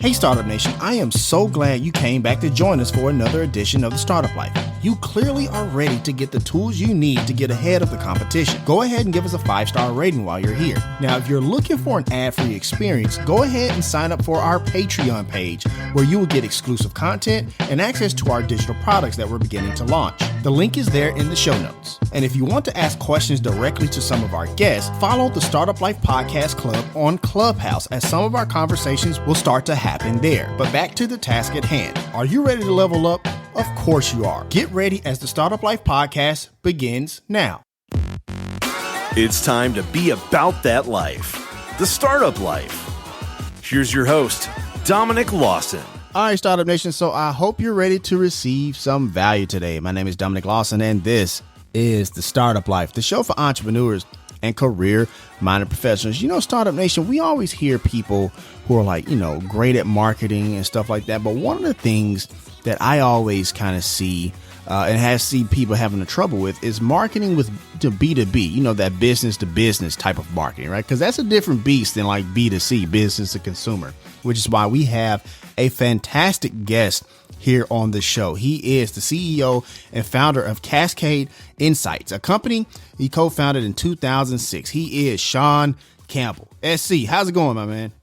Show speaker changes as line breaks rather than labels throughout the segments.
Hey Startup Nation, I am so glad you came back to join us for another edition of the Startup Life. You clearly are ready to get the tools you need to get ahead of the competition. Go ahead and give us a 5-star rating while you're here. Now, if you're looking for an ad-free experience, go ahead and sign up for our Patreon page, where you will get exclusive content and access to our digital products that we're beginning to launch. The link is there in the show notes. And if you want to ask questions directly to some of our guests, follow the Startup Life Podcast Club on Clubhouse, as some of our conversations will start to happen there. But back to the task at hand. Are you ready to level up? Of course you are. Get ready as the Startup Life Podcast begins now.
It's time to be about that life, the startup life. Here's your host, Dominic Lawson.
All right, Startup Nation. So I hope you're ready to receive some value today. My name is Dominic Lawson, and this is the Startup Life, the show for entrepreneurs and career-minded professionals. You know, Startup Nation, we always hear people who are like, great at marketing and stuff like that. But one of the things that I always kind of see and see people having the trouble with is marketing with B2B, that business to business type of marketing, right? Because that's a different beast than like B2C, business to consumer, which is why we have a fantastic guest here on the show. He is the CEO and founder of Cascade Insights, a company he co-founded in 2006. He is Sean Campbell. SC, how's it going, my man?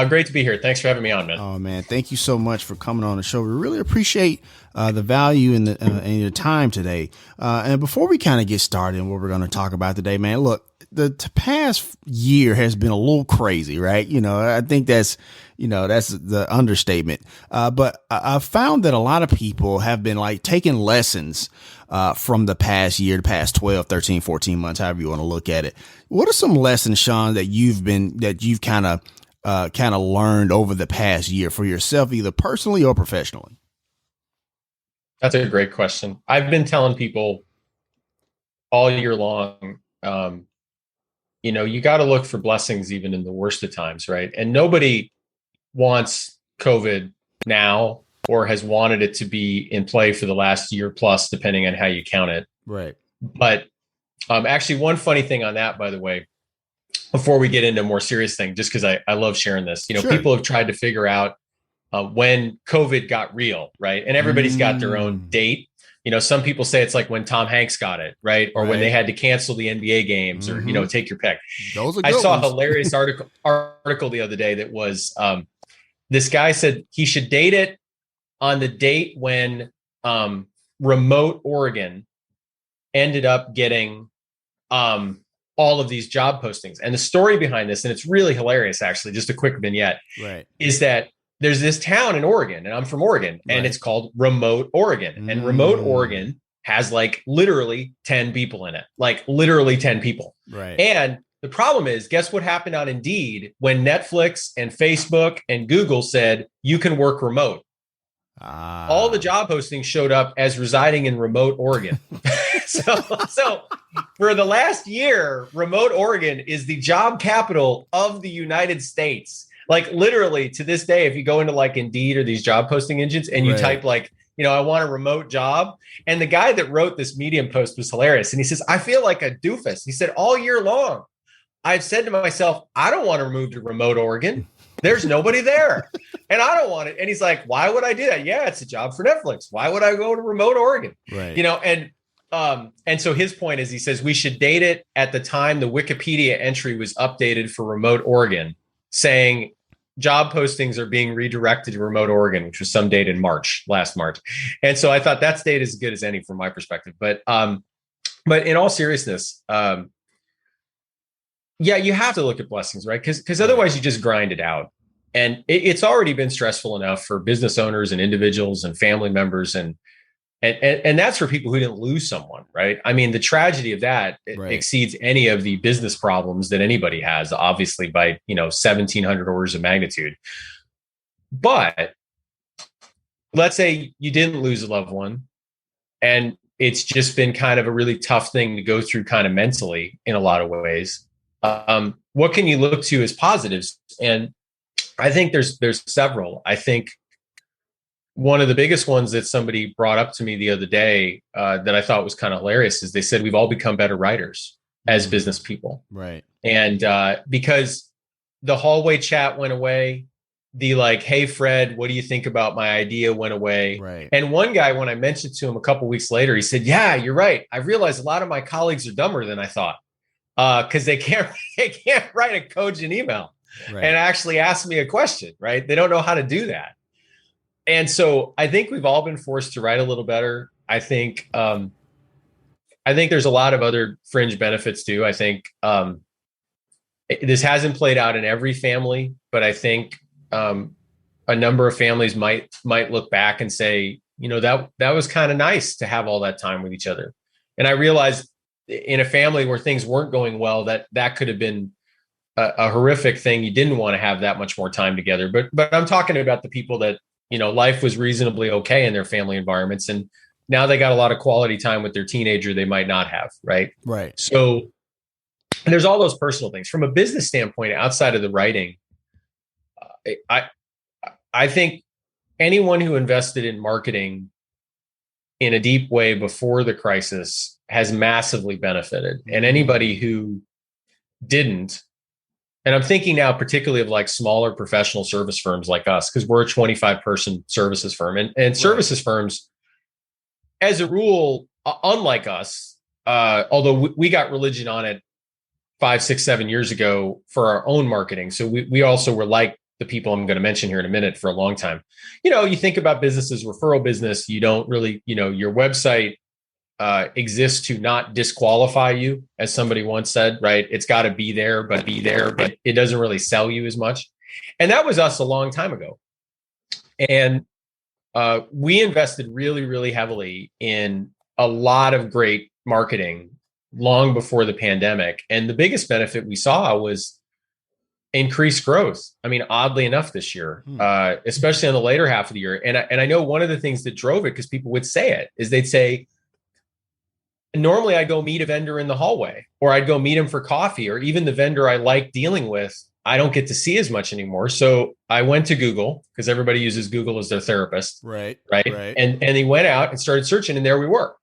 Great to be here. Thanks for having me on, man.
Oh, man. Thank you so much for coming on the show. We really appreciate the value and your time today. And before we kind of get started on what we're going to talk about today, man, look, the past year has been a little crazy, right? I think that's the understatement. But I found that a lot of people have been like taking lessons from the past year, the past 12, 13, 14 months, however you want to look at it. What are some lessons, Sean, that you've kind of learned over the past year for yourself, either personally or professionally?
That's a great question. I've been telling people all year long, you got to look for blessings even in the worst of times, right? And nobody wants COVID now or has wanted it to be in play for the last year plus, depending on how you count it.
Right.
But actually, one funny thing on that, by the way, before we get into a more serious thing, just because I love sharing this,
Sure.
People have tried to figure out when COVID got real, right? And everybody's got their own date. Some people say it's like when Tom Hanks got it, right? Or when they had to cancel the NBA games, or take your pick.
Those are good
I saw
ones.
a hilarious article the other day that was this guy said he should date it on the date when remote Oregon ended up getting all of these job postings. And the story behind this, and it's really hilarious, actually, just a quick vignette,
right,
is that there's this town in Oregon, and I'm from Oregon, and it's called Remote Oregon. And Remote Oregon has like literally 10 people in it, like literally 10 people.
Right.
And the problem is, guess what happened on Indeed when Netflix and Facebook and Google said you can work remote? All the job postings showed up as residing in Remote Oregon. So for the last year, Remote Oregon is the job capital of the United States. Like literally to this day, if you go into like Indeed or these job posting engines and you type like, I want a remote job. And the guy that wrote this Medium post was hilarious. And he says, I feel like a doofus. He said, all year long, I've said to myself, I don't want to move to Remote Oregon. There's nobody there. And I don't want it. And he's like, why would I do that? Yeah, it's a job for Netflix. Why would I go to Remote Oregon?
Right.
And so his point is, he says we should date it at the time the Wikipedia entry was updated for Remote Oregon, saying job postings are being redirected to Remote Oregon, which was some date in last March. And so I thought that's date as good as any from my perspective. But in all seriousness, you have to look at blessings, right? Because otherwise you just grind it out. And it's already been stressful enough for business owners and individuals and family members. And that's for people who didn't lose someone, right? I mean, the tragedy of that exceeds any of the business problems that anybody has, obviously by, 1,700 orders of magnitude. But let's say you didn't lose a loved one, and it's just been kind of a really tough thing to go through kind of mentally in a lot of ways. What can you look to as positives? And I think there's several. I think one of the biggest ones that somebody brought up to me the other day that I thought was kind of hilarious is they said we've all become better writers as business people.
Right.
And because the hallway chat went away, the like, hey, Fred, what do you think about my idea went away.
Right.
And one guy, when I mentioned to him a couple of weeks later, he said, yeah, you're right. I realized a lot of my colleagues are dumber than I thought because they can't write a cogent email and actually ask me a question, right? They don't know how to do that. And so I think we've all been forced to write a little better. I think there's a lot of other fringe benefits too. I think this hasn't played out in every family, but I think a number of families might look back and say, that was kind of nice to have all that time with each other. And I realized in a family where things weren't going well, that could have been a horrific thing. You didn't want to have that much more time together. But I'm talking about the people that, life was reasonably okay in their family environments. And now they got a lot of quality time with their teenager they might not have. Right.
Right.
So there's all those personal things. From a business standpoint, outside of the writing, I think anyone who invested in marketing in a deep way before the crisis has massively benefited. And anybody who didn't, and I'm thinking now particularly of like smaller professional service firms like us, because we're a 25-person services firm. And services firms, as a rule, unlike us, although we got religion on it 5, 6, 7 years ago for our own marketing. So we also were like the people I'm going to mention here in a minute for a long time. You think about businesses, referral business, you don't really, your website exists to not disqualify you, as somebody once said, right? It's got to be there, but it doesn't really sell you as much. And that was us a long time ago. And we invested really, really heavily in a lot of great marketing long before the pandemic. And the biggest benefit we saw was increased growth. I mean, oddly enough, this year, especially on the later half of the year. And I know one of the things that drove it, because people would say it, is they'd say, normally I'd go meet a vendor in the hallway, or I'd go meet him for coffee, or even the vendor I like dealing with, I don't get to see as much anymore. So I went to Google, because everybody uses Google as their therapist.
Right.
And he went out and started searching, and there we were.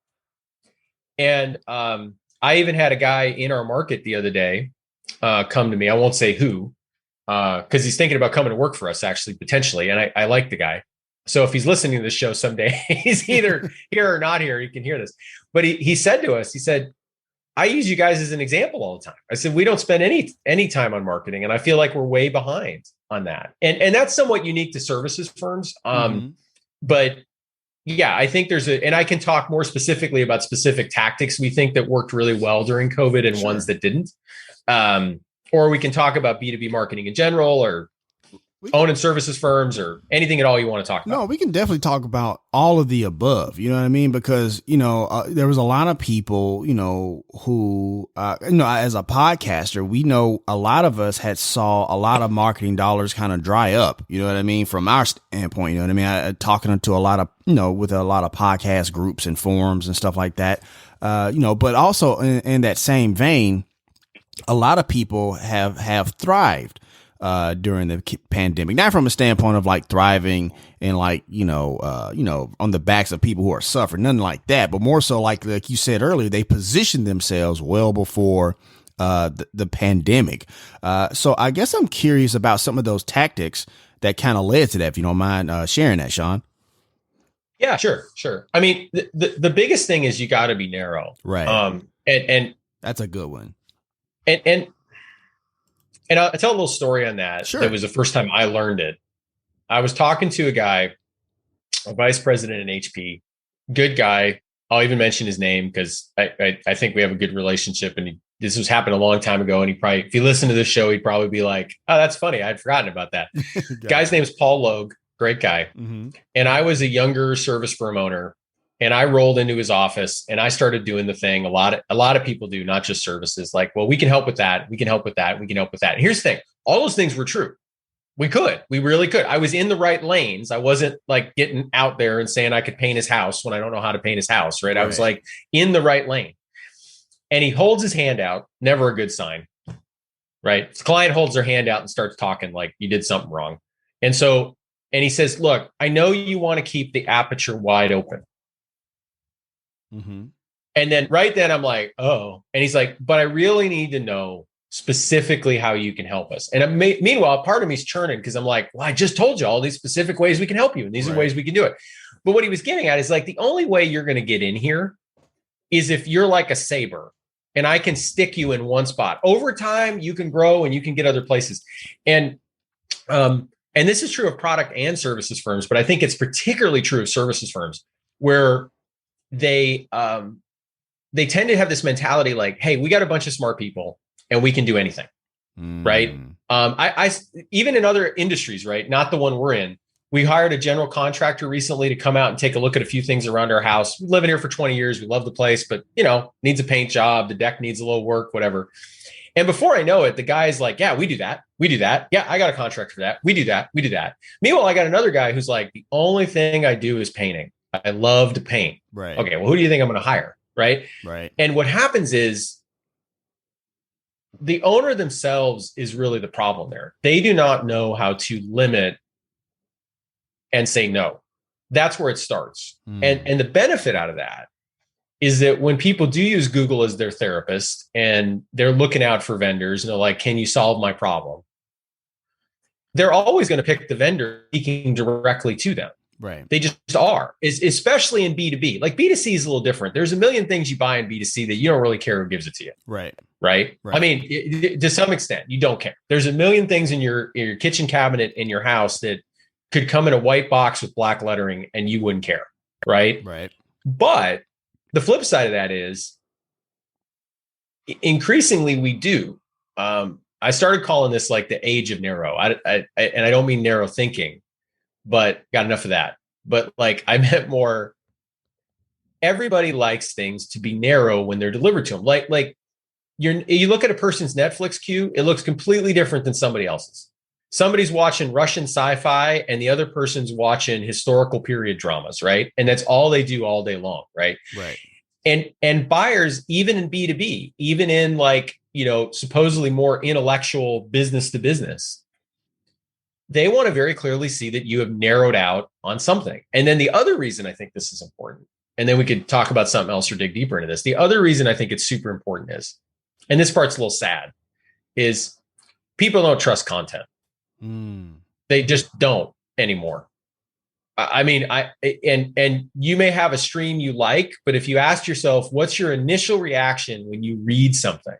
And I even had a guy in our market the other day come to me. I won't say who, because he's thinking about coming to work for us, actually, potentially. And I like the guy. So if he's listening to this show someday, he's either here or not here. You can hear this. But he said to us, he said, I use you guys as an example all the time. I said, we don't spend any time on marketing. And I feel like we're way behind on that. And that's somewhat unique to services firms. But yeah, I think and I can talk more specifically about specific tactics we think that worked really well during COVID and ones that didn't. Or we can talk about B2B marketing in general, or owning services firms, or anything at all you want to talk about.
No, we can definitely talk about all of the above. You know what I mean? Because, there was a lot of people, who, as a podcaster, we know a lot of us had saw a lot of marketing dollars kind of dry up. You know what I mean? From our standpoint, you know what I mean? Talking to a lot of, with a lot of podcast groups and forums and stuff like that, but also in that same vein, a lot of people have thrived during the pandemic, not from a standpoint of like thriving and like, on the backs of people who are suffering, nothing like that, but more so like you said earlier, they positioned themselves well before the pandemic. So I guess I'm curious about some of those tactics that kind of led to that, if you don't mind sharing that, Sean.
Yeah, sure. I mean, the biggest thing is you got to be narrow.
Right.
And
that's a good one.
And I'll tell a little story on that.
Sure.
That was the first time I learned it. I was talking to a guy, a vice president in HP, good guy. I'll even mention his name because I think we have a good relationship. And this was happened a long time ago. And he probably, if you listen to this show, he'd probably be like, oh, that's funny. I'd forgotten about that. Guy's name is Paul Logue. Great guy. Mm-hmm. And I was a younger service firm owner. And I rolled into his office and I started doing the thing a lot of people do, not just services, like, well, we can help with that. We can help with that. We can help with that. And here's the thing. All those things were true. We really could. I was in the right lanes. I wasn't like getting out there and saying I could paint his house when I don't know how to paint his house. Right. I was like in the right lane. And he holds his hand out. Never a good sign. Right. If the client holds their hand out and starts talking like you did something wrong. And he says, look, I know you want to keep the aperture wide open. Mm-hmm. And then right then I'm like, oh, and he's like, but I really need to know specifically how you can help us. And meanwhile, part of me is churning because I'm like, well, I just told you all these specific ways we can help you. And these are ways we can do it. But what he was getting at is like, the only way you're going to get in here is if you're like a saber and I can stick you in one spot. Over time, you can grow and you can get other places. And this is true of product and services firms, but I think it's particularly true of services firms where they tend to have this mentality like, hey, we got a bunch of smart people and we can do anything. Right. I even in other industries, right? Not the one we're in. We hired a general contractor recently to come out and take a look at a few things around our house. We've lived here for 20 years. We love the place, but needs a paint job. The deck needs a little work, whatever. And before I know it, the guy's like, yeah, we do that. We do that. Yeah, I got a contract for that. We do that. We do that. Meanwhile, I got another guy who's like, the only thing I do is painting. I love to paint.
Right.
Okay. Well, who do you think I'm going to hire? Right.
Right.
And what happens is the owner themselves is really the problem there. They do not know how to limit and say no. That's where it starts. And the benefit out of that is that when people do use Google as their therapist and they're looking out for vendors and they're like, can you solve my problem? They're always going to pick the vendor speaking directly to them.
Right.
They just are, especially in B2B. Like B2C is a little different. There's a million things you buy in B2C that you don't really care who gives it to you.
Right.
Right.
Right.
I mean, to some extent, you don't care. There's a million things in your kitchen cabinet in your house that could come in a white box with black lettering and you wouldn't care. Right.
Right.
But the flip side of that is increasingly we do. I started calling this like the age of narrow. And I don't mean narrow thinking, but got enough of that. But like I meant more, everybody likes things to be narrow when they're delivered to them. Like you look at a person's Netflix queue, it looks completely different than somebody else's. Somebody's watching Russian sci-fi and the other person's watching historical period dramas, right? And that's all they do all day long, right?
Right.
And buyers, even in B2B, even in like, supposedly more intellectual business to business, they want to very clearly see that you have narrowed out on something. And then the other reason I think this is important, and then we could talk about something else or dig deeper into this. The other reason I think it's super important is, and this part's a little sad, is people don't trust content. They just don't anymore. I mean, and you may have a stream you like, but if you ask yourself, what's your initial reaction when you read something?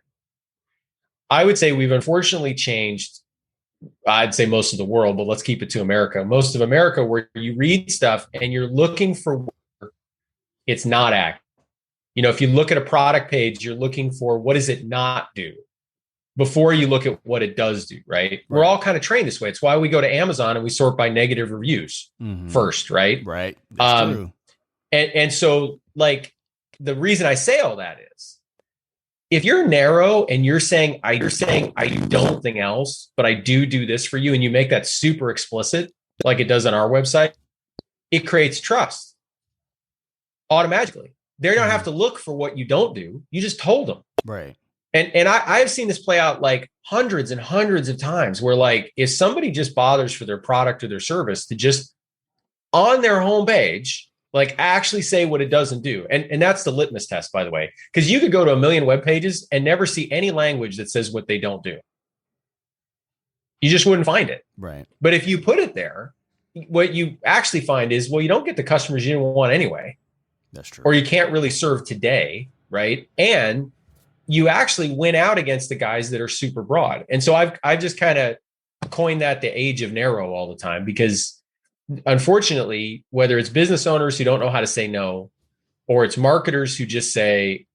I would say we've unfortunately changed, I'd say most of the world, but let's keep it to America. Most of America, where you read stuff and you're looking for, it's not accurate. If you look at a product page, you're looking for what does it not do before you look at what it does do, right? We're all kind of trained this way. It's why we go to Amazon and we sort by negative reviews first, right?
Right. That's true.
And so like the reason I say all that is if you're narrow and you're saying I do something else, but I do this for you, and you make that super explicit, like it does on our website, it creates trust automatically. They don't have to look for what you don't do. You just told them.
Right.
And I've seen this play out like hundreds and hundreds of times where like if somebody just bothers for their product or their service to just on their homepage, like actually say what it doesn't do. And that's the litmus test, by the way, because you could go to a million web pages and never see any language that says what they don't do. You just wouldn't find it.
Right.
But if you put it there, what you actually find is, well, you don't get the customers you didn't want anyway.
That's true.
Or you can't really serve today. Right. And you actually win out against the guys that are super broad. And so I've just kind of coined that the age of narrow all the time, because unfortunately, whether it's business owners who don't know how to say no, or it's marketers who just say,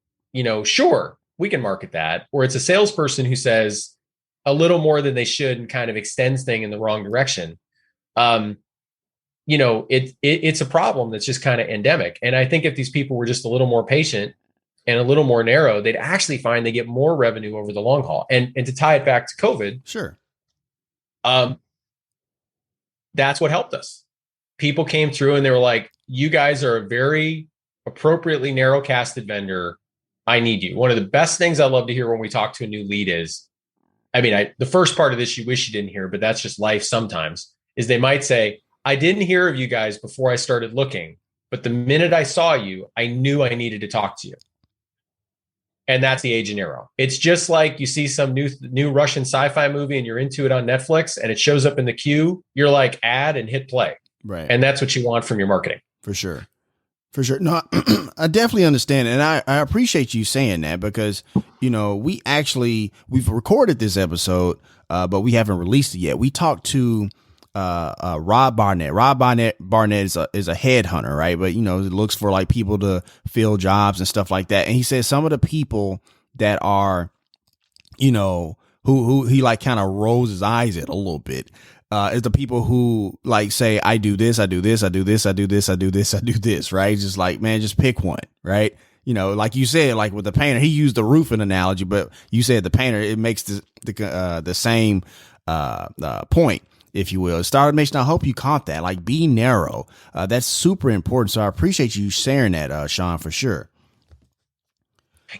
sure, we can market that, or it's a salesperson who says a little more than they should and kind of extends thing in the wrong direction. It's a problem that's just kind of endemic. And I think if these people were just a little more patient and a little more narrow, they'd actually find they get more revenue over the long haul. And to tie it back to COVID,
sure.
That's what helped us. People came through and they were like, you guys are a very appropriately narrow casted vendor. I need you. One of the best things I love to hear when we talk to a new lead is, the first part of this you wish you didn't hear, but that's just life sometimes, is they might say, I didn't hear of you guys before I started looking, but the minute I saw you, I knew I needed to talk to you. And that's the age of narrow. It's just like you see some new Russian sci-fi movie and you're into it on Netflix and it shows up in the queue. You're like, add and hit play.
Right.
And that's what you want from your marketing.
For sure. For sure. No, I definitely understand. And I appreciate you saying that because, we've recorded this episode, but we haven't released it yet. We talked to Rob Barnett. Rob Barnett is a headhunter, right? But, it looks for like people to fill jobs and stuff like that. And he said some of the people that are, who he like kind of rolls his eyes at a little bit. Is the people who like say, I do this, I do this, I do this, I do this, I do this, I do this, right? Just like, man, just pick one, right? Like you said, like with the painter, he used the roofing analogy, but you said the painter, it makes the same point, if you will. Start automation, I hope you caught that. Like, be narrow. That's super important. So I appreciate you sharing that, Sean, for sure.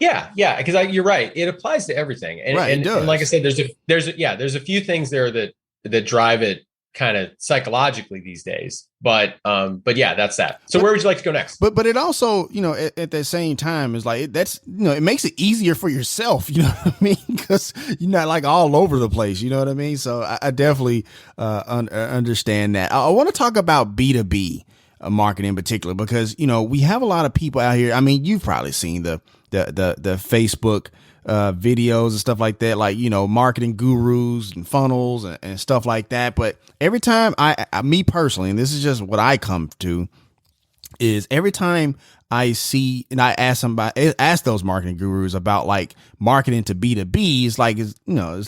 Yeah, because you're right. It applies to everything, and,
right,
and like I said, there's a few things there that drive it kind of psychologically these days. But yeah, that's that. So where would you like to go next?
But it also, at the same time is like, that's, it makes it easier for yourself, you know what I mean? Because you're not like all over the place, you know what I mean? So I definitely understand that. I want to talk about B2B marketing in particular, because, we have a lot of people out here. I mean, you've probably seen the Facebook videos and stuff like that, like, marketing gurus and funnels and stuff like that. But every time me personally, and this is just what I come to, is every time I see and I ask those marketing gurus about like marketing to B2B, it's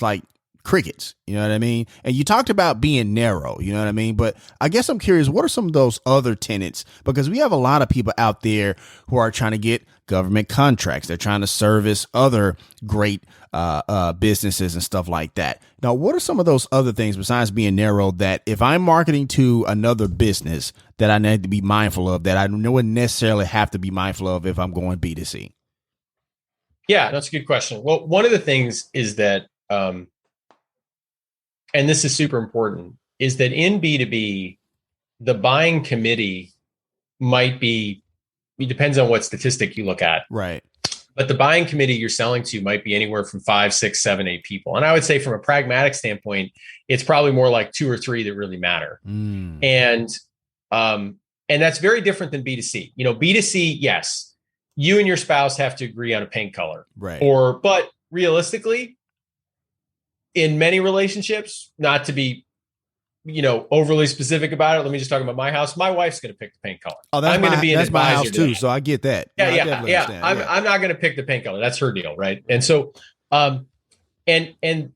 like crickets, you know what I mean? And you talked about being narrow, you know what I mean? But I guess I'm curious, what are some of those other tenets? Because we have a lot of people out there who are trying to get government contracts. They're trying to service other great businesses and stuff like that. Now, what are some of those other things besides being narrow that if I'm marketing to another business that I need to be mindful of, that I wouldn't necessarily have to be mindful of if I'm going B2C?
Yeah, that's a good question. Well, one of the things is that, and this is super important, is that in B2B, the buying committee might be, it depends on what statistic you look at.
Right.
But the buying committee you're selling to might be anywhere from 5, 6, 7, 8 people. And I would say from a pragmatic standpoint, it's probably more like 2 or 3 that really matter. And that's very different than B2C. B2C, yes, you and your spouse have to agree on a paint color.
Right.
But realistically, in many relationships, not to be, overly specific about it. Let me just talk about my house. My wife's going to pick the paint color.
Oh, that's my house too. So I get that.
Yeah. I'm not going to pick the paint color. That's her deal, right? And so, and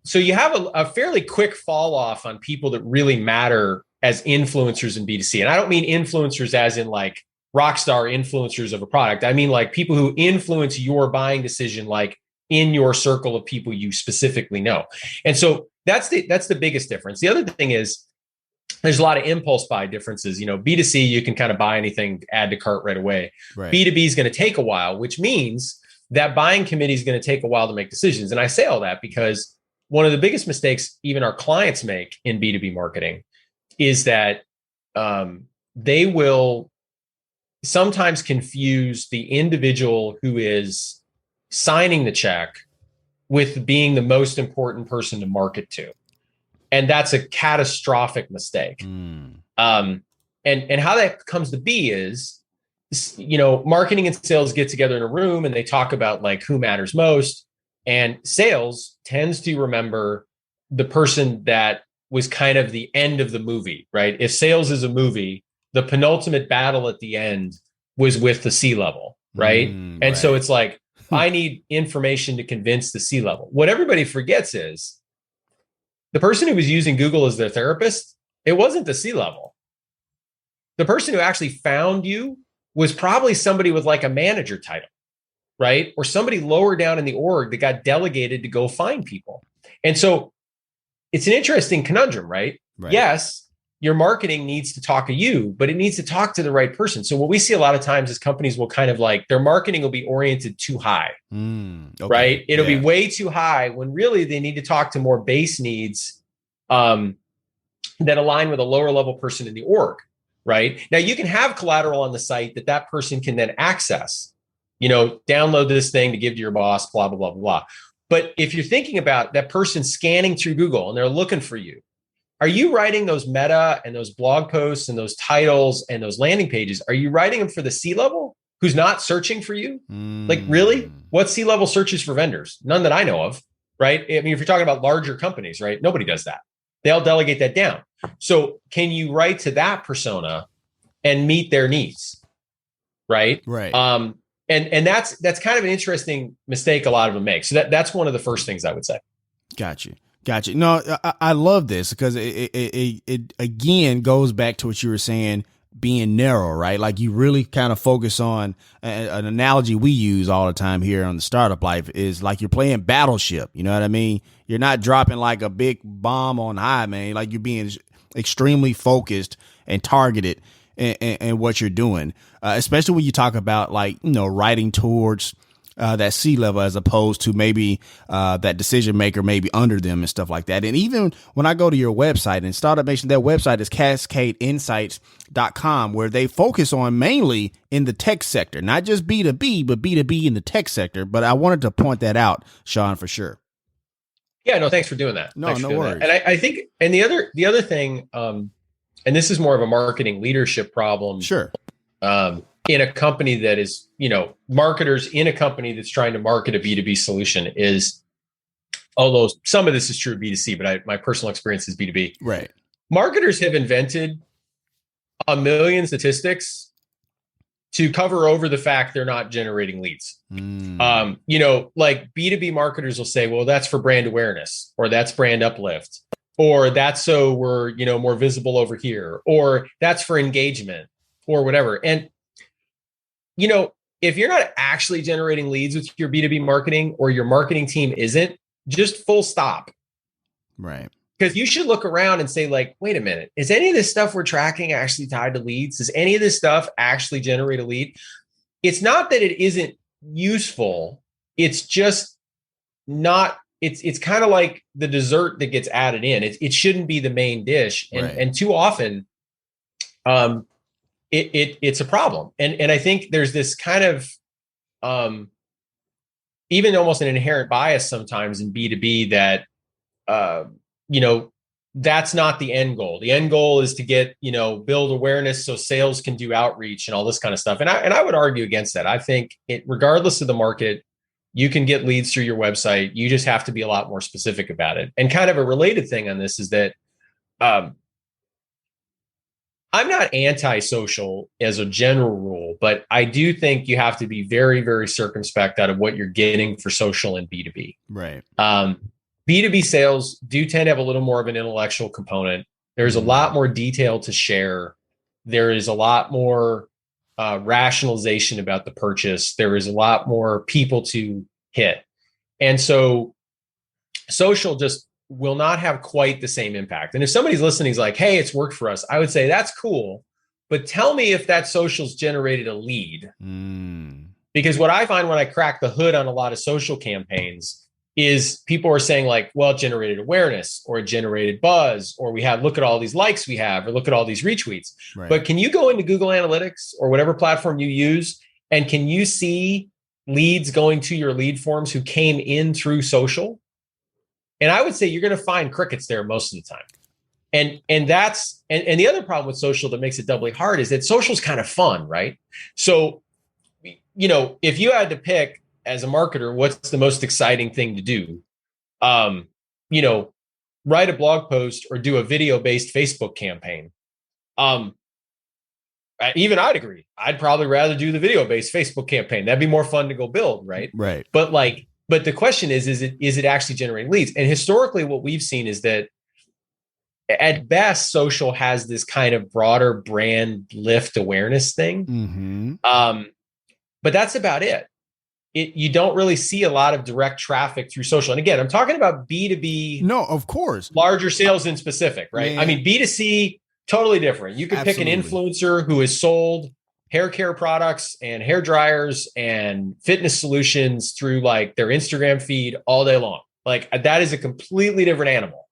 so you have a fairly quick fall off on people that really matter as influencers in B2C. And I don't mean influencers as in like rock star influencers of a product. I mean like people who influence your buying decision, like in your circle of people you specifically know. And so that's the biggest difference. The other thing is there's a lot of impulse buy differences. B2C, you can kind of buy anything, add to cart right away.
Right.
B2B is going to take a while, which means that buying committee is going to take a while to make decisions. And I say all that because one of the biggest mistakes even our clients make in B2B marketing is that they will sometimes confuse the individual who is signing the check with being the most important person to market to. And that's a catastrophic mistake. And how that comes to be is, marketing and sales get together in a room and they talk about like who matters most. And sales tends to remember the person that was kind of the end of the movie, right? If sales is a movie, the penultimate battle at the end was with the C-level, right? And so it's like, I need information to convince the C-level. What everybody forgets is the person who was using Google as their therapist, it wasn't the C-level. The person who actually found you was probably somebody with like a manager title, right? Or somebody lower down in the org that got delegated to go find people. And so it's an interesting conundrum, right? Yes, your marketing needs to talk to you, but it needs to talk to the right person. So what we see a lot of times is companies will kind of like their marketing will be oriented too high, right? It'll be way too high when really they need to talk to more base needs that align with a lower level person in the org, right? Now you can have collateral on the site that person can then access, download this thing to give to your boss, blah, blah, blah, blah, blah. But if you're thinking about that person scanning through Google and they're looking for you, are you writing those meta and those blog posts and those titles and those landing pages? Are you writing them for the C-level who's not searching for you? Like, really? What C-level searches for vendors? None that I know of, right? I mean, if you're talking about larger companies, right? Nobody does that. They'll delegate that down. So can you write to that persona and meet their needs? Right.
Right.
And that's kind of an interesting mistake a lot of them make. So that's one of the first things I would say.
Got you. No, I love this because it again goes back to what you were saying, being narrow, right? Like you really kind of focus on an analogy we use all the time here on the Startup Life is like you're playing Battleship. You know what I mean? You're not dropping like a big bomb on high, man. Like you're being extremely focused and targeted in what you're doing, especially when you talk about like, writing towards that C-level as opposed to maybe that decision maker maybe under them and stuff like that. And even when I go to your website and Startup Nation, their website is cascadeinsights.com, where they focus on mainly in the tech sector, not just B2B, but B2B in the tech sector. But I wanted to point that out, Sean, for sure.
Yeah, no, thanks for doing that.
No worries.
And I think, and the other thing, and this is more of a marketing leadership problem.
Sure.
In a company that is, marketers in a company that's trying to market a B2B solution is, although some of this is true of B2C, but my personal experience is B2B.
Right.
Marketers have invented a million statistics to cover over the fact they're not generating leads. Like B2B marketers will say, well, that's for brand awareness, or that's brand uplift, or that's so we're, more visible over here, or that's for engagement or whatever. And if you're not actually generating leads with your B2B marketing, or your marketing team isn't, just full stop.
Right.
Because you should look around and say, like, wait a minute, is any of this stuff we're tracking actually tied to leads? Does any of this stuff actually generate a lead? It's not that it isn't useful. It's just not, it's kind of like the dessert that gets added in. It shouldn't be the main dish. And too often, it's a problem. And I think there's this kind of, even almost an inherent bias sometimes in B2B that, that's not the end goal. The end goal is to get, build awareness so sales can do outreach and all this kind of stuff. And I would argue against that. I think regardless of the market, you can get leads through your website. You just have to be a lot more specific about it. And kind of a related thing on this is that, I'm not anti-social as a general rule, but I do think you have to be very, very circumspect out of what you're getting for social and B2B.
Right.
B2B sales do tend to have a little more of an intellectual component. There's a lot more detail to share. There is a lot more rationalization about the purchase. There is a lot more people to hit. And so social just will not have quite the same impact. And if somebody's listening is like, hey, it's worked for us, I would say that's cool, but tell me if that social's generated a lead. Because what I find when I crack the hood on a lot of social campaigns is people are saying like, well, it generated awareness, or it generated buzz, or look at all these likes we have, or look at all these retweets. Right. But can you go into Google Analytics or whatever platform you use, and can you see leads going to your lead forms who came in through social? And I would say you're going to find crickets there most of the time. And the other problem with social that makes it doubly hard is that social is kind of fun, right? So, if you had to pick as a marketer, what's the most exciting thing to do? Write a blog post or do a video-based Facebook campaign. Even I'd agree. I'd probably rather do the video-based Facebook campaign. That'd be more fun to go build, right?
Right.
But the question is it actually generating leads? And historically, what we've seen is that at best, social has this kind of broader brand lift awareness thing. Mm-hmm. But that's about it. You don't really see a lot of direct traffic through social. And again, I'm talking about B2B.
No, of course.
Larger sales in specific, right?
Man.
I mean, B2C, totally different. You could pick an influencer who has sold hair care products and hair dryers and fitness solutions through like their Instagram feed all day long. Like that is a completely different animal.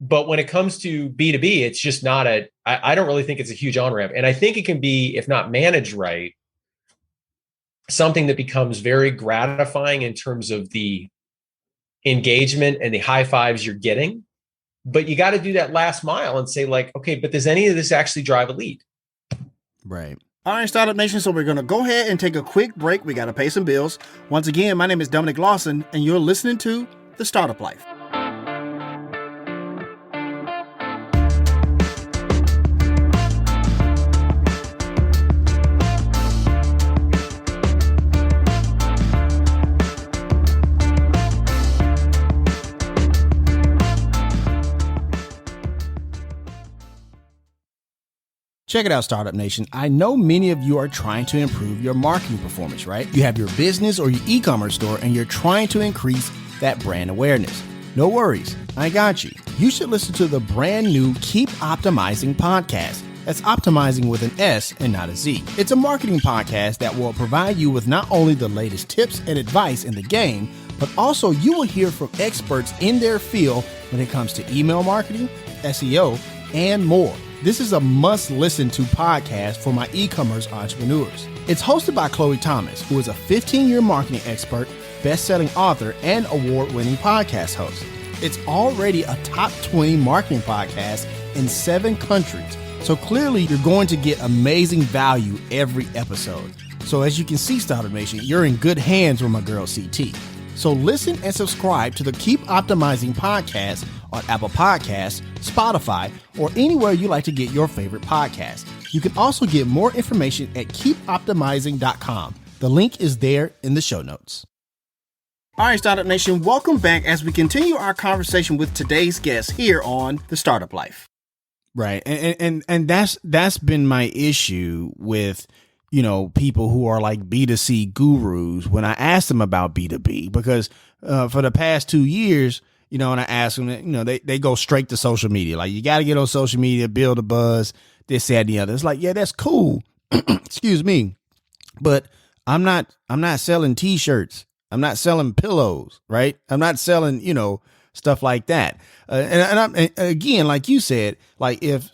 But when it comes to B2B, it's just not I don't really think it's a huge on-ramp. And I think it can be, if not managed right, something that becomes very gratifying in terms of the engagement and the high fives you're getting. But you got to do that last mile and say, like, okay, but does any of this actually drive a lead?
Right. All right, Startup Nation. So we're going to go ahead and take a quick break. We got to pay some bills. Once again, my name is Dominic Lawson, and you're listening to The Startup Life. Check it out, Startup Nation. I know many of you are trying to improve your marketing performance, right? You have your business or your e-commerce store and you're trying to increase that brand awareness. No worries, I got you. You should listen to the brand new Keep Optimizing podcast. That's optimizing with an S and not a Z. It's a marketing podcast that will provide you with not only the latest tips and advice in the game, but also you will hear from experts in their field when it comes to email marketing, SEO, and more. This is a must-listen to podcast for my e-commerce entrepreneurs. It's hosted by Chloe Thomas, who is a 15-year marketing expert, best-selling author, and award-winning podcast host. It's already a top 20 marketing podcast in 7 countries. So clearly, you're going to get amazing value every episode. So as you can see, Startup Nation, you're in good hands with my girl CT. So listen and subscribe to the Keep Optimizing podcast on Apple Podcasts, Spotify, or anywhere you like to get your favorite podcast. You can also get more information at keepoptimizing.com. The link is there in the show notes. All right, Startup Nation, welcome back as we continue our conversation with today's guest here on The Startup Life. Right. And that's been my issue with, people who are like B2C gurus when I ask them about B2B, because for the past 2 years, and I ask them, they go straight to social media. Like, you got to get on social media, build a buzz, this, that, and the other. It's like, yeah, that's cool. Excuse me. But I'm not selling T-shirts. I'm not selling pillows, right? I'm not selling, stuff like that. And again, like you said, like if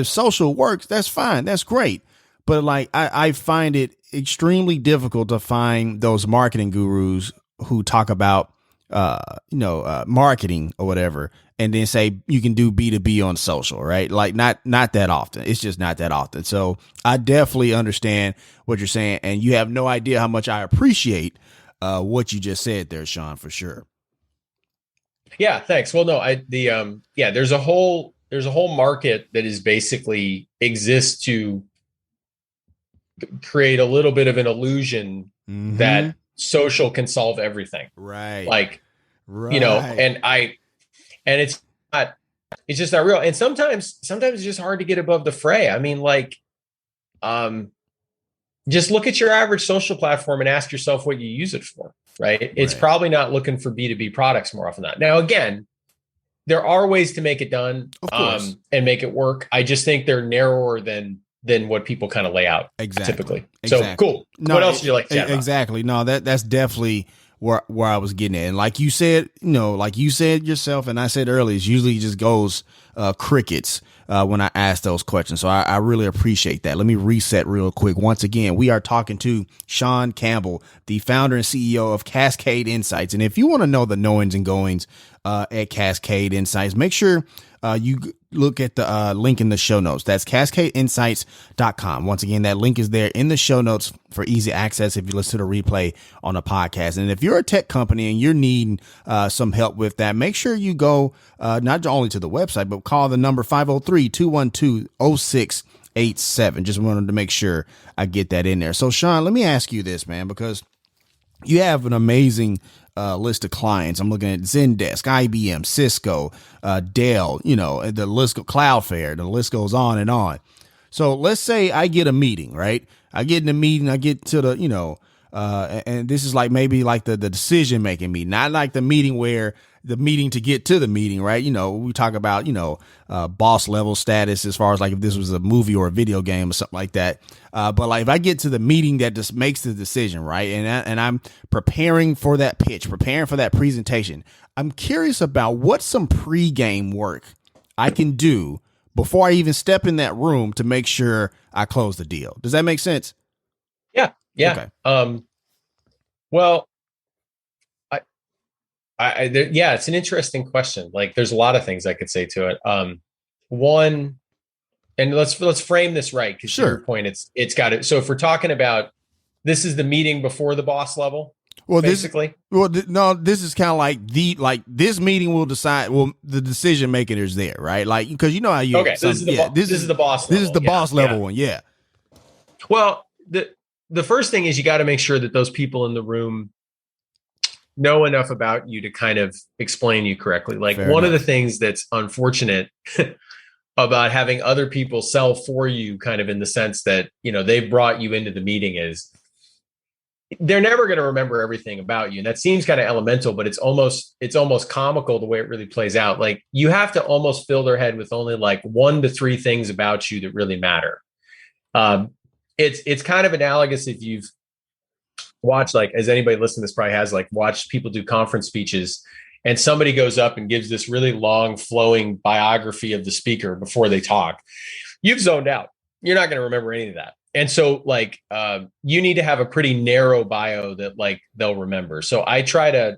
social works, that's fine. That's great. But like, I find it extremely difficult to find those marketing gurus who talk about, marketing or whatever, and then say you can do B2B on social, right? Like not that often. It's just not that often. So I definitely understand what you're saying. And you have no idea how much I appreciate what you just said there, Sean, for sure.
Yeah, thanks. Well, no, there's a whole market that is basically exists to create a little bit of an illusion that social can solve everything.
Right.
Like, and it's just not real. And sometimes it's just hard to get above the fray. I mean, like, just look at your average social platform and ask yourself what you use it for, right? It's probably not looking for B2B products more often than not. Now, again, there are ways to make it done and make it work. I just think they're narrower than what people kind of lay out typically. So cool.
No,
what else would you like to chat about?
Exactly. No, that's definitely where I was getting at. And like you said, like you said yourself, and I said earlier, it usually just goes crickets when I ask those questions. So I really appreciate that. Let me reset real quick. Once again, we are talking to Sean Campbell, the founder and CEO of Cascade Insights. And if you want to know the knowings and goings at Cascade Insights, make sure you look at the link in the show notes. That's cascadeinsights.com. Once again, that link is there in the show notes for easy access if you listen to the replay on the podcast. And if you're a tech company and you're needing some help with that, make sure you go not only to the website, but call the number 503-212-0687. Just wanted to make sure I get that in there. So, Sean, let me ask you this, man, because you have an amazing list of clients. I'm looking at Zendesk, IBM, Cisco, Dell, the list of Cloudflare, the list goes on and on. So let's say I get a meeting, right? I get in the meeting, I get to the, and this is like maybe like the decision making meeting, not like the meeting where the meeting to get to the meeting, right? We talk about, boss level status as far as like if this was a movie or a video game or something like that. But like if I get to the meeting that just makes the decision, right? And I'm preparing for that pitch, preparing for that presentation. I'm curious about what some pregame work I can do before I even step in that room to make sure I close the deal. Does that make sense?
Yeah.
Okay.
Well, yeah, it's an interesting question. Like, there's a lot of things I could say to it. One, and let's frame this right, because to your point, it's got it. So if we're talking about, this is the meeting before the boss level,
well,
basically.
No, this is kind of like this meeting will decide. Well, the decision making is there, right? Like, because you know how you.
Okay, this is the boss. This is the
boss level one. Yeah.
Well, the first thing is you got to make sure that those people in the room know enough about you to kind of explain you correctly. Like, one of the things that's unfortunate about having other people sell for you, kind of in the sense that, they've brought you into the meeting, is they're never going to remember everything about you. And that seems kind of elemental, but it's almost comical the way it really plays out. Like, you have to almost fill their head with only like 1 to 3 things about you that really matter. It's kind of analogous if you've watched, like, as anybody listening to this probably has, like, watched people do conference speeches, and somebody goes up and gives this really long flowing biography of the speaker before they talk. You've zoned out. You're not going to remember any of that. And so, like, you need to have a pretty narrow bio that, like, they'll remember. So I try to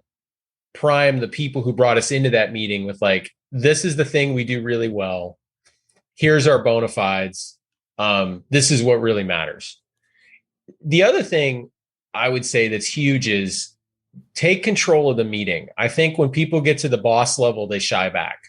prime the people who brought us into that meeting with, like, this is the thing we do really well. Here's our bona fides. This is what really matters. The other thing I would say that's huge is take control of the meeting. I think when people get to the boss level, they shy back.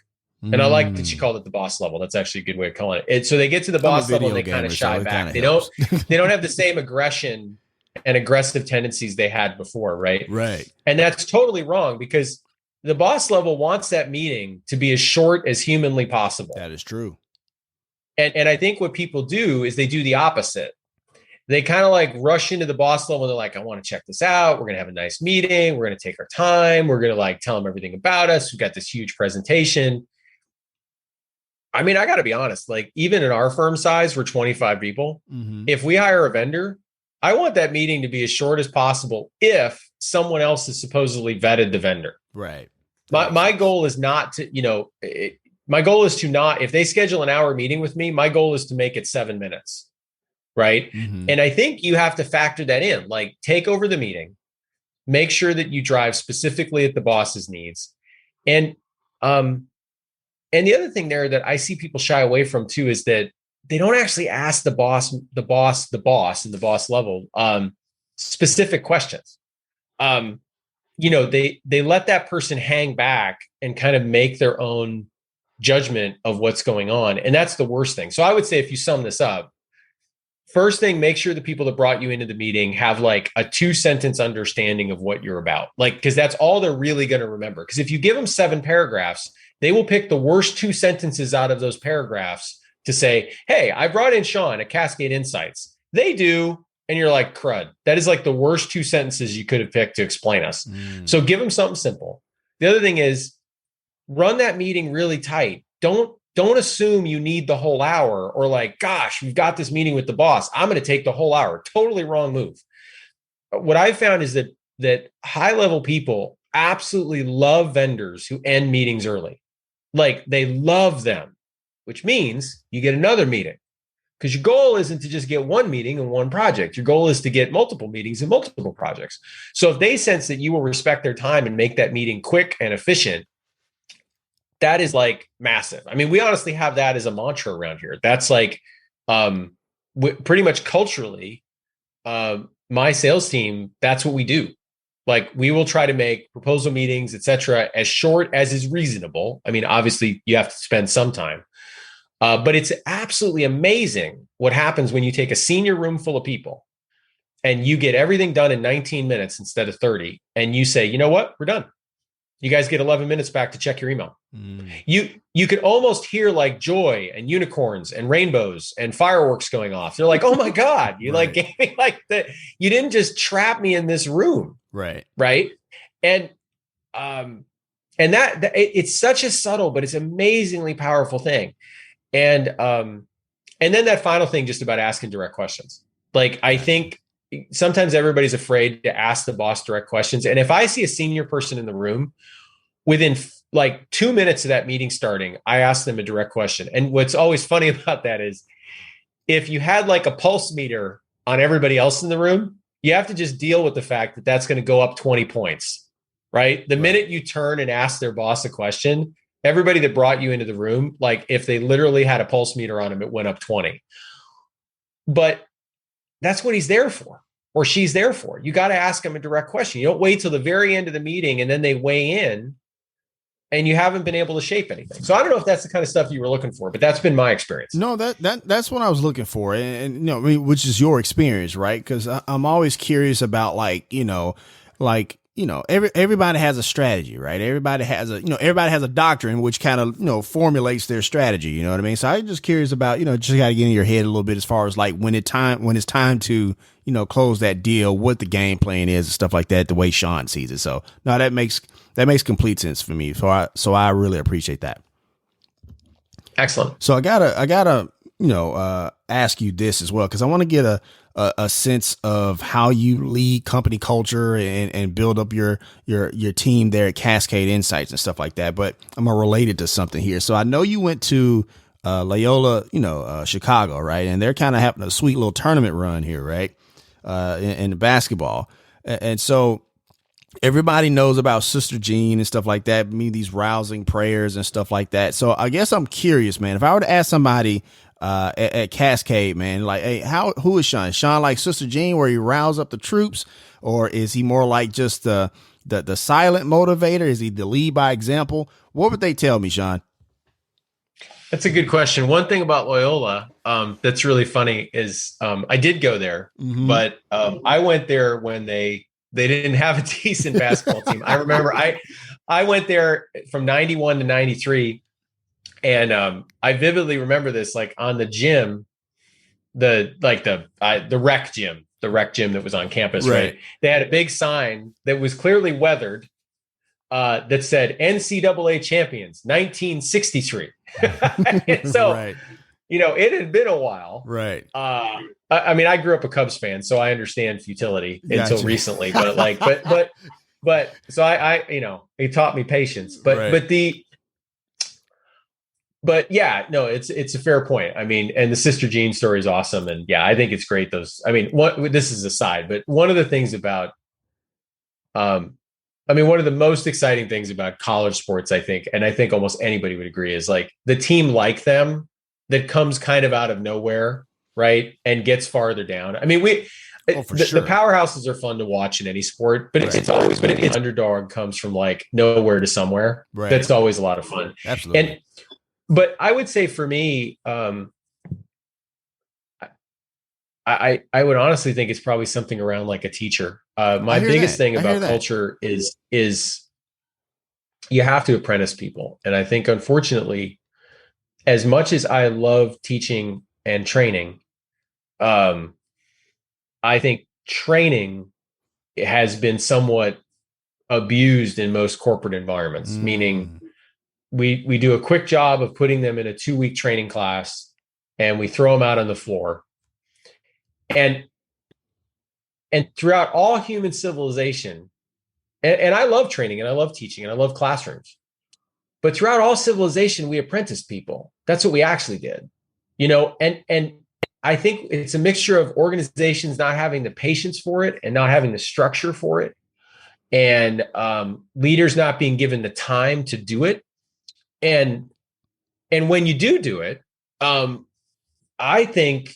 And I like that you called it the boss level. That's actually a good way of calling it. So they get to the boss level and they kind of shy back. They don't have the same aggression and aggressive tendencies they had before, right?
Right.
And that's totally wrong, because the boss level wants that meeting to be as short as humanly possible.
That is true.
And I think what people do is they do the opposite. They kind of like rush into the boss level. And they're like, I want to check this out. We're going to have a nice meeting. We're going to take our time. We're going to, like, tell them everything about us. We've got this huge presentation. I mean, I got to be honest, like, even in our firm size, we're 25 people. Mm-hmm. If we hire a vendor, I want that meeting to be as short as possible if someone else has supposedly vetted the vendor.
Right.
My goal is not to, my goal is to not, if they schedule an hour meeting with me, my goal is to make it 7 minutes. Right. Mm-hmm. And I think you have to factor that in, like, take over the meeting, make sure that you drive specifically at the boss's needs. And the other thing there that I see people shy away from too, is that they don't actually ask the boss and the boss level, specific questions. They let that person hang back and kind of make their own judgment of what's going on. And that's the worst thing. So I would say, if you sum this up, first thing, make sure the people that brought you into the meeting have like a 2-sentence understanding of what you're about. Like, because that's all they're really going to remember. Because if you give them 7 paragraphs, they will pick the worst 2 sentences out of those paragraphs to say, hey, I brought in Sean at Cascade Insights. They do. And you're like, crud. That is like the worst 2 sentences you could have picked to explain us. So give them something simple. The other thing is, run that meeting really tight. Don't assume you need the whole hour, or like, gosh, we've got this meeting with the boss, I'm going to take the whole hour. Totally wrong move. What I've found is that high-level people absolutely love vendors who end meetings early. Like, they love them, which means you get another meeting, because your goal isn't to just get one meeting and one project. Your goal is to get multiple meetings and multiple projects. So if they sense that you will respect their time and make that meeting quick and efficient, that is like massive. I mean, we honestly have that as a mantra around here. That's like pretty much culturally, my sales team, that's what we do. Like, we will try to make proposal meetings, et cetera, as short as is reasonable. I mean, obviously you have to spend some time, but it's absolutely amazing what happens when you take a senior room full of people and you get everything done in 19 minutes instead of 30. And you say, you know what, we're done. You guys get 11 minutes back to check your email. You could almost hear like joy and unicorns and rainbows and fireworks going off. They're like, oh my God, you like gave me like that. You didn't just trap me in this room.
Right.
Right. And that it's such a subtle, but it's amazingly powerful thing. And then that final thing, just about asking direct questions. Like, I think sometimes everybody's afraid to ask the boss direct questions. And if I see a senior person in the room, within like 2 minutes of that meeting starting, I ask them a direct question. And what's always funny about that is, if you had like a pulse meter on everybody else in the room, you have to just deal with the fact that that's going to go up 20 points, right? The minute you turn and ask their boss a question, everybody that brought you into the room, like if they literally had a pulse meter on them, it went up 20. But that's what he's there for, or she's there for. You got to ask them a direct question. You don't wait till the very end of the meeting and then they weigh in and you haven't been able to shape anything. So I don't know if that's the kind of stuff you were looking for, but that's been my experience.
No, that's what I was looking for. And you know, I mean, which is your experience, right? Because I'm always curious about everybody has a strategy, right? Everybody has a doctrine which kind of, formulates their strategy. You know what I mean? So I'm just curious about, just got to get in your head a little bit as far as like when it's time to, close that deal, what the game plan is and stuff like that, the way Sean sees it. So no, that makes complete sense for me. So I really appreciate that.
Excellent.
So I gotta, ask you this as well, because I want to get a sense of how you lead company culture and build up your team there at Cascade Insights and stuff like that. But I'm gonna relate it to something here. So I know you went to Loyola, Chicago, right? And they're kind of having a sweet little tournament run here, right? In the basketball. And so everybody knows about Sister Jean and stuff like that, these rousing prayers and stuff like that. So I guess I'm curious, man, if I were to ask somebody at Cascade, man, like, hey, who is Sean? Sean like Sister Jean, where he rouse up the troops, or is he more like just the silent motivator? Is he the lead by example? What would they tell me, Sean?
That's a good question. One thing about Loyola that's really funny is I did go there, but I went there when they didn't have a decent basketball team. I remember I went there from 91 to 93. And I vividly remember this, like on the gym, the rec gym that was on campus, right? They had a big sign that was clearly weathered that said NCAA champions, 1963. So, it had been a while.
Right.
I mean, I grew up a Cubs fan, so I understand futility until recently, but so I it taught me patience, But yeah, no, it's a fair point. I mean, and the Sister Jean story is awesome. And yeah, I think it's great. This is aside, but one of the things about, one of the most exciting things about college sports, I think, and I think almost anybody would agree, is like the team like them that comes kind of out of nowhere, right? And gets farther down. I mean, the powerhouses are fun to watch in any sport, but it's always, but it's underdog comes from like nowhere to somewhere. Right. That's always a lot of fun.
Absolutely.
But I would say for me, I would honestly think it's probably something around like a teacher. My biggest thing about culture is you have to apprentice people. And I think, unfortunately, as much as I love teaching and training, I think training has been somewhat abused in most corporate environments, meaning we do a quick job of putting them in a 2-week training class and we throw them out on the floor. And throughout all human civilization, and I love training and I love teaching and I love classrooms, but throughout all civilization, we apprenticed people. That's what we actually did, and I think it's a mixture of organizations not having the patience for it and not having the structure for it, and leaders not being given the time to do it. And when you do it, I think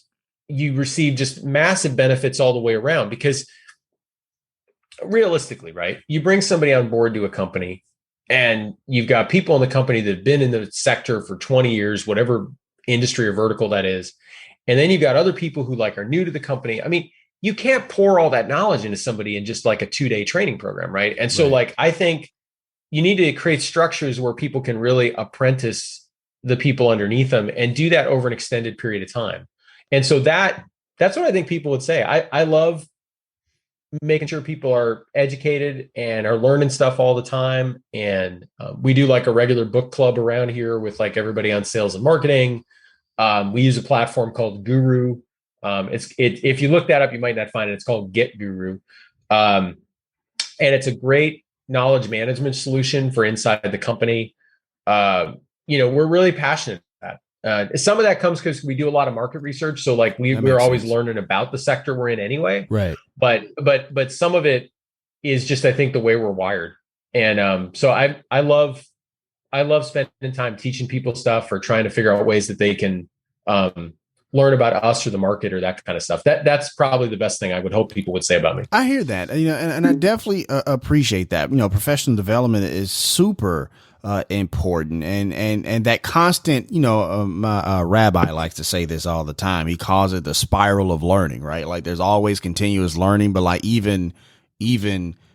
you receive just massive benefits all the way around, because realistically, right, you bring somebody on board to a company and you've got people in the company that have been in the sector for 20 years, whatever industry or vertical that is. And then you've got other people who like are new to the company. I mean, you can't pour all that knowledge into somebody in just like a 2-day training program. Right. And so like, I think you need to create structures where people can really apprentice the people underneath them and do that over an extended period of time. And so that's what I think people would say. I love making sure people are educated and are learning stuff all the time. And we do like a regular book club around here with like everybody on sales and marketing. We use a platform called Guru. If you look that up, you might not find it. It's called Get Guru. And it's a great knowledge management solution for inside the company. We're really passionate about Some of that comes because we do a lot of market research. So like we're always learning about the sector we're in anyway.
Right.
But some of it is just, I think, the way we're wired. And so I love spending time teaching people stuff or trying to figure out ways that they can learn about us or the market or that kind of stuff. That's probably the best thing I would hope people would say about me.
I hear that, and I definitely appreciate that. Professional development is super important, and that constant, my rabbi likes to say this all the time. He calls it the spiral of learning, right? Like there's always continuous learning, but like even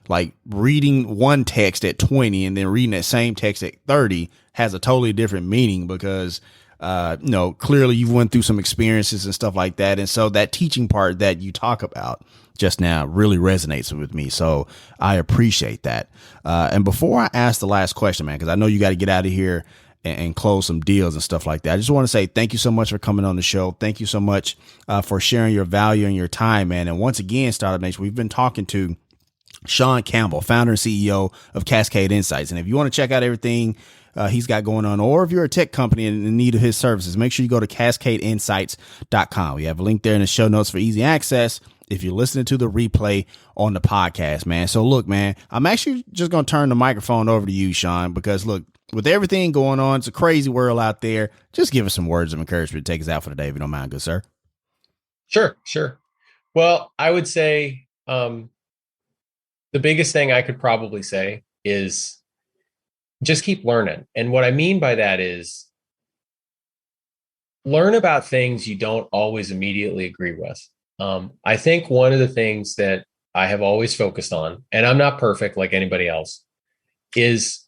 like reading one text at 20 and then reading that same text at 30 has a totally different meaning because clearly you've went through some experiences and stuff like that. And so that teaching part that you talk about just now really resonates with me. So I appreciate that. And before I ask the last question, man, because I know you got to get out of here and close some deals and stuff like that, I just want to say thank you so much for coming on the show. Thank you so much for sharing your value and your time, man. And once again, Startup Nation, we've been talking to Sean Campbell, founder and CEO of Cascade Insights. And if you want to check out everything he's got going on, or if you're a tech company in need of his services, make sure you go to cascadeinsights.com. We have a link there in the show notes for easy access if you're listening to the replay on the podcast, man. So look, man, I'm actually just going to turn the microphone over to you, Sean, because look, with everything going on, it's a crazy world out there. Just give us some words of encouragement to take us out for the day, if you don't mind, good sir.
Sure. Well, I would say, the biggest thing I could probably say is just keep learning. And what I mean by that is learn about things you don't always immediately agree with. I think one of the things that I have always focused on, and I'm not perfect like anybody else, is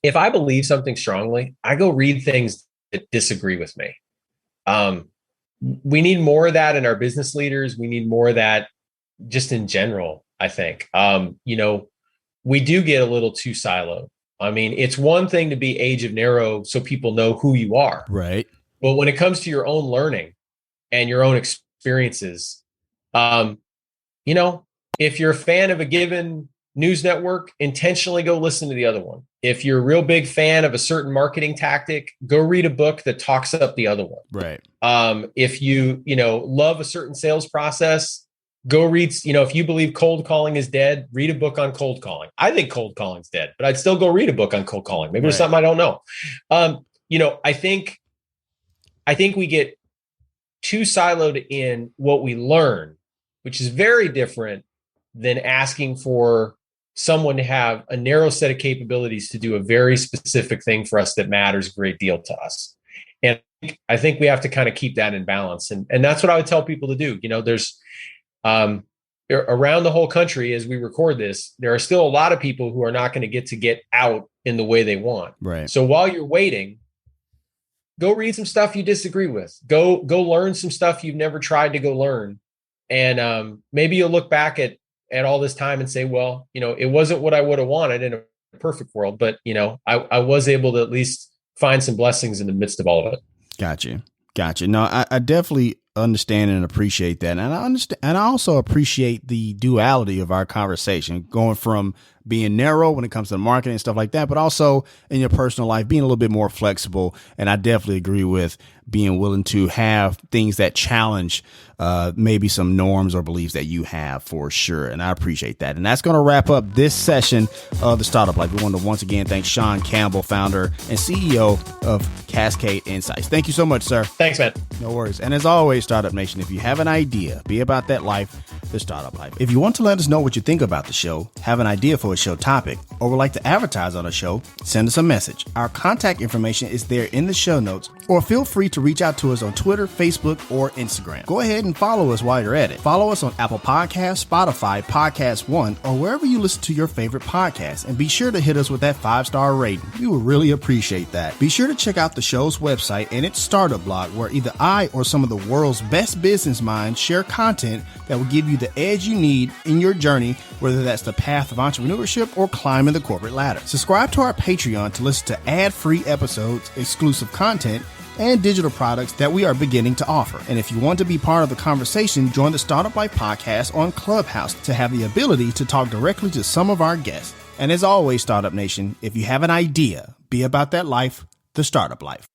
if I believe something strongly, I go read things that disagree with me. We need more of that in our business leaders. We need more of that just in general. I think, we do get a little too siloed. I mean, it's one thing to be age of narrow so people know who you are.
Right.
But when it comes to your own learning and your own experiences, if you're a fan of a given news network, intentionally go listen to the other one. If you're a real big fan of a certain marketing tactic, go read a book that talks up the other one.
Right.
If you, love a certain sales process, go read, if you believe cold calling is dead, read a book on cold calling. I think cold calling's dead, but I'd still go read a book on cold calling. Maybe there's something I don't know. I think we get too siloed in what we learn, which is very different than asking for someone to have a narrow set of capabilities to do a very specific thing for us that matters a great deal to us. And I think we have to kind of keep that in balance. And that's what I would tell people to do. There's, around the whole country, as we record this, there are still a lot of people who are not going to get out in the way they want.
Right.
So while you're waiting, go read some stuff you disagree with. Go learn some stuff you've never tried to go learn. And maybe you'll look back at all this time and say, well, it wasn't what I would have wanted in a perfect world, but I was able to at least find some blessings in the midst of all of it.
Gotcha. No, I definitely understand and appreciate that. And I also appreciate the duality of our conversation, going from being narrow when it comes to marketing and stuff like that, but also in your personal life, being a little bit more flexible. And I definitely agree with being willing to have things that challenge maybe some norms or beliefs that you have, for sure. And I appreciate that. And that's going to wrap up this session of the Startup Life. We want to once again thank Sean Campbell, founder and CEO of Cascade Insights. Thank you so much, sir.
Thanks, man.
No worries. And as always, Startup Nation, if you have an idea, be about that life, the Startup Life. If you want to let us know what you think about the show, have an idea for a show topic, or would like to advertise on a show, send us a message. Our contact information is there in the show notes, or feel free to reach out to us on Twitter, Facebook, or Instagram. Go ahead and follow us while you're at it. Follow us on Apple Podcasts, Spotify, Podcast One, or wherever you listen to your favorite podcasts. And be sure to hit us with that 5-star rating. We would really appreciate that. Be sure to check out the show's website and its startup blog, where either I or some of the world's best business minds share content that will give you the edge you need in your journey, whether that's the path of entrepreneurship or climbing the corporate ladder. Subscribe to our Patreon to listen to ad-free episodes, exclusive content, and digital products that we are beginning to offer. And if you want to be part of the conversation, join the Startup Life podcast on Clubhouse to have the ability to talk directly to some of our guests. And as always, Startup Nation, if you have an idea, be about that life, the Startup Life.